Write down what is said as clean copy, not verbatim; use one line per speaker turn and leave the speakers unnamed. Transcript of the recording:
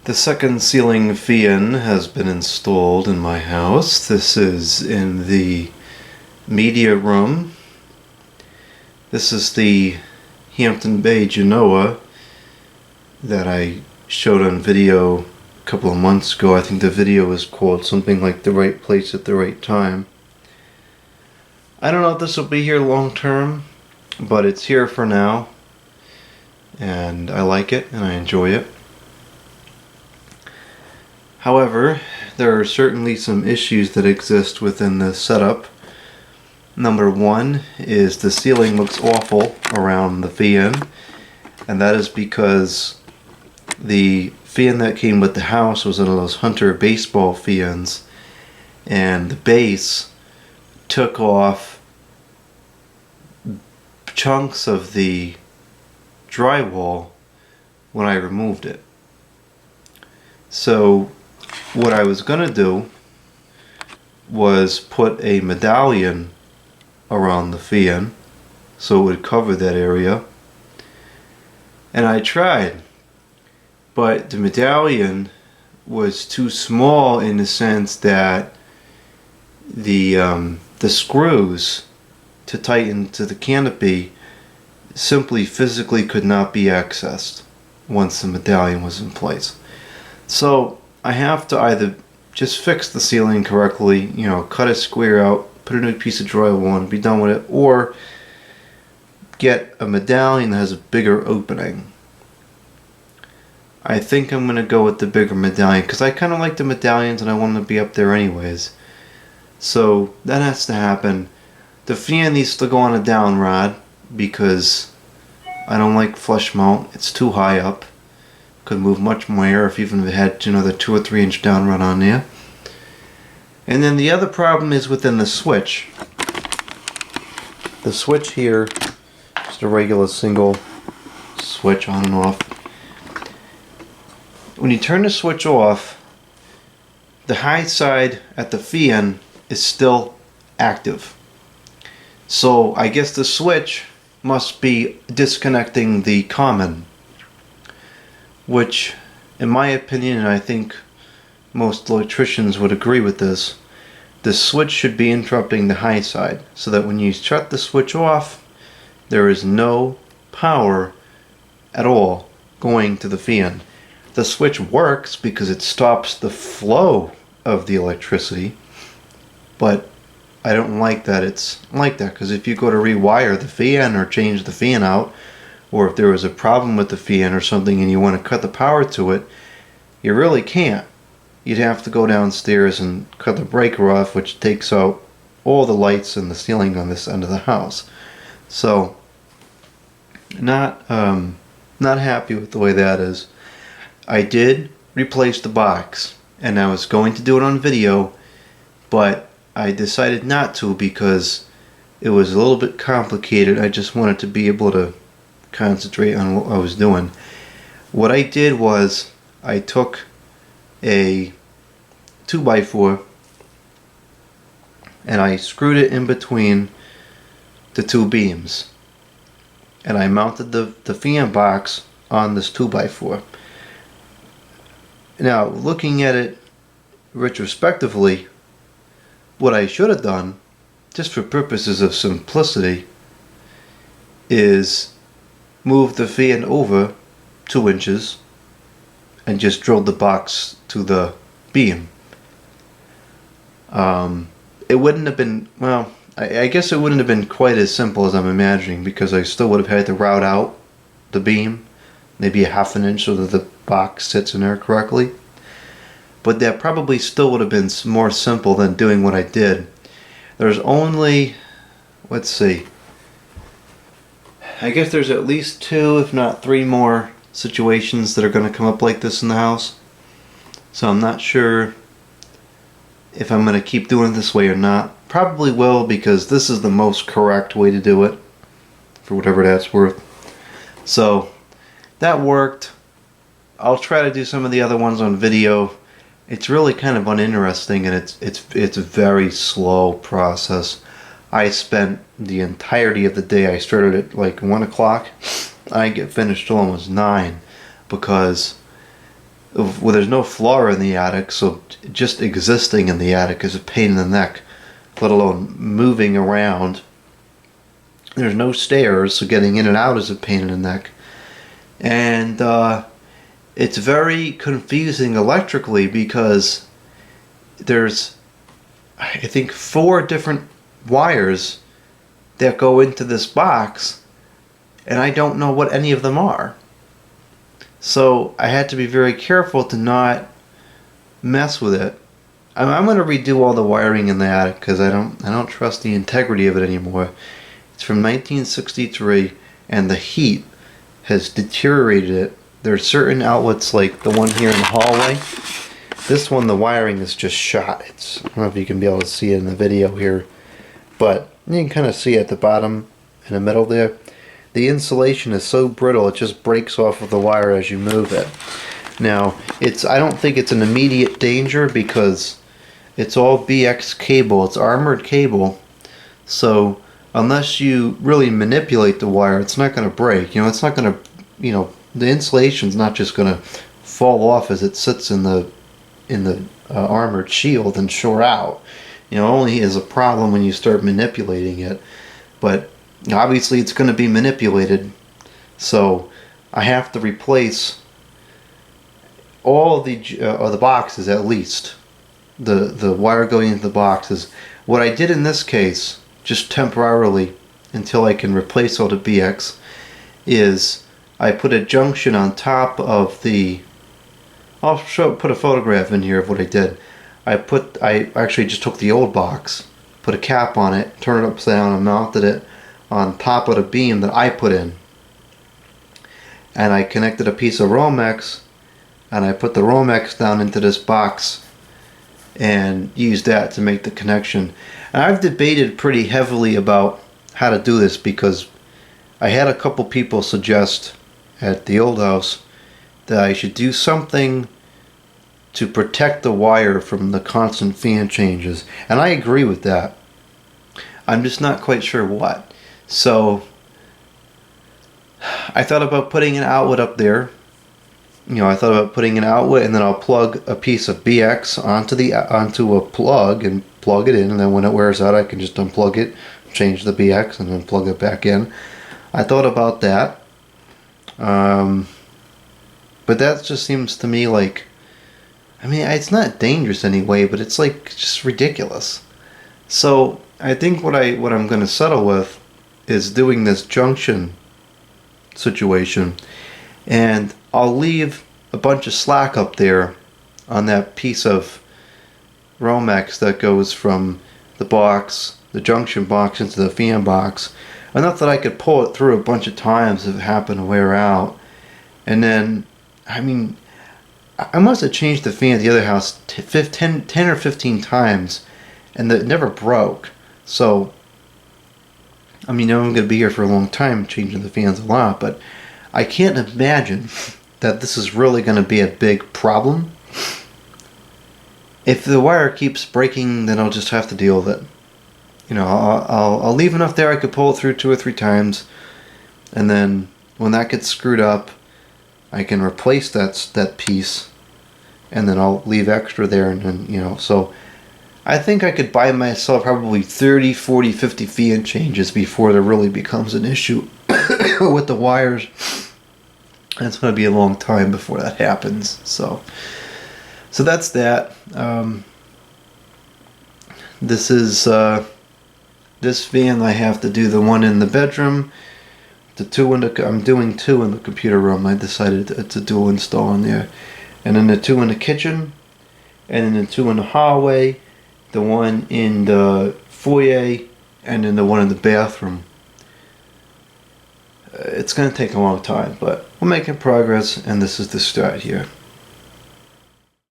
The second ceiling fan has been installed in my house. This is in the media room. This is the Hampton Bay Genoa that I showed on video a couple of months ago. I think the video was called something like "The Right Place at the Right Time." I don't know if this will be here long term, but it's here for now, and I like it and I enjoy it. However, there are certainly some issues that exist within this setup. Number one is the ceiling looks awful around the fan, and that is because the fan that came with the house was one of those Hunter baseball fans, and the base took off chunks of the drywall when I removed it. So what I was going to do was put a medallion around the fan so it would cover that area, and I tried, but the medallion was too small in the sense that the screws to tighten to the canopy simply physically could not be accessed once the medallion was in place. So I have to either just fix the ceiling correctly, cut a square out, put a new piece of drywall on, be done with it, or get a medallion that has a bigger opening. I think I'm going to go with the bigger medallion because I kind of like the medallions and I want them to be up there anyways. So that has to happen. The fan needs to go on a down rod because I don't like flush mount. It's too high up. Could move much more air if even if it had the 2 or 3 inch down rod on there. And then the other problem is within the switch. The switch here, just a regular single switch on and off. When you turn the switch off, the high side at the fan is still active. So I guess the switch must be disconnecting the common, which in my opinion, and I think most electricians would agree with this, the switch should be interrupting the high side so that when you shut the switch off, there is no power at all going to the fan. The switch works because it stops the flow of the electricity, but I don't like that it's like that, because if you go to rewire the fan or change the fan out, or if there was a problem with the fan or something and you want to cut the power to it, you really can't. You'd have to go downstairs and cut the breaker off, which takes out all the lights in the ceiling on this end of the house. So not happy with the way that is. I did replace the box, and I was going to do it on video, but I decided not to because it was a little bit complicated. I just wanted to be able to concentrate on what I was doing. What I did was I took a 2x4 and I screwed it in between the two beams, and I mounted the fan box on this 2x4. Now, looking at it retrospectively, what I should have done, just for purposes of simplicity, is move the fan over 2 inches and just drilled the box to the beam. It wouldn't have been, well, I guess it wouldn't have been quite as simple as I'm imagining, because I still would have had to route out the beam maybe a ½ an inch so that the box sits in there correctly. But that probably still would have been more simple than doing what I did. There's only, let's see, I guess there's at least 2 if not 3 more situations that are going to come up like this in the house. So I'm not sure if I'm going to keep doing it this way or not. Probably will, because this is the most correct way to do it, for whatever that's worth. So that worked. I'll try to do some of the other ones on video. It's really kind of uninteresting, and it's a very slow process. I spent the entirety of the day, I started at like 1 o'clock, I get finished till almost 9, because well, there's no floor in the attic, so just existing in the attic is a pain in the neck, let alone moving around. There's no stairs, so getting in and out is a pain in the neck. And it's very confusing electrically because there's, I think, 4 different wires that go into this box, and I don't know what any of them are. So I had to be very careful to not mess with it. I'm going to redo all the wiring in the attic because I don't trust the integrity of it anymore. It's from 1963, and the heat has deteriorated it. There are certain outlets, like the one here in the hallway. This one, the wiring is just shot. I don't know if you can be able to see it in the video here, but you can kind of see at the bottom in the middle there. The insulation is so brittle it just breaks off of the wire as you move it. Now, I don't think it's an immediate danger because it's all BX cable. It's armored cable. So unless you really manipulate the wire, it's not going to break. It's not going to, the insulation's not just going to fall off as it sits in the armored shield and shore out. Only is a problem when you start manipulating it. But obviously it's going to be manipulated, so I have to replace all of the boxes, at least the wire going into the boxes. What I did in this case, just temporarily until I can replace all the BX, is I put a junction on top of the. I'll put a photograph in here of what I did. I actually just took the old box, put a cap on it, turned it upside down, and mounted it on top of the beam that I put in. And I connected a piece of Romex, and I put the Romex down into this box and used that to make the connection. And I've debated pretty heavily about how to do this because I had a couple people suggest at the old house that I should do something to protect the wire from the constant fan changes. And I agree with that. I'm just not quite sure what. So I thought about putting an outlet up there. I thought about putting an outlet, and then I'll plug a piece of BX onto a plug and plug it in, and then when it wears out I can just unplug it, change the BX, and then plug it back in. I thought about that. But that just seems to me like, it's not dangerous anyway, but it's like just ridiculous. So I think what I'm going to settle with is doing this junction situation, and I'll leave a bunch of slack up there on that piece of Romex that goes from the box, the junction box, into the fan box, enough that I could pull it through a bunch of times if it happened to wear out. And then I must have changed the fan at the other house 10 or 15 times, and it never broke. So I'm going to be here for a long time changing the fans a lot, but I can't imagine that this is really going to be a big problem. If the wire keeps breaking, then I'll just have to deal with it. I'll leave enough there I could pull it through 2 or 3 times, and then when that gets screwed up, I can replace that piece, and then I'll leave extra there, and then, so I think I could buy myself probably 30, 40, 50 fan changes before there really becomes an issue with the wires. And it's going to be a long time before that happens. So that's that. This is this fan. I have to do the one in the bedroom, I'm doing 2 in the computer room. I decided to dual install in there, and then the 2 in the kitchen, and then the 2 in the hallway, the one in the foyer, and then the one in the bathroom. It's going to take a long time, but we're making progress, and this is the start here.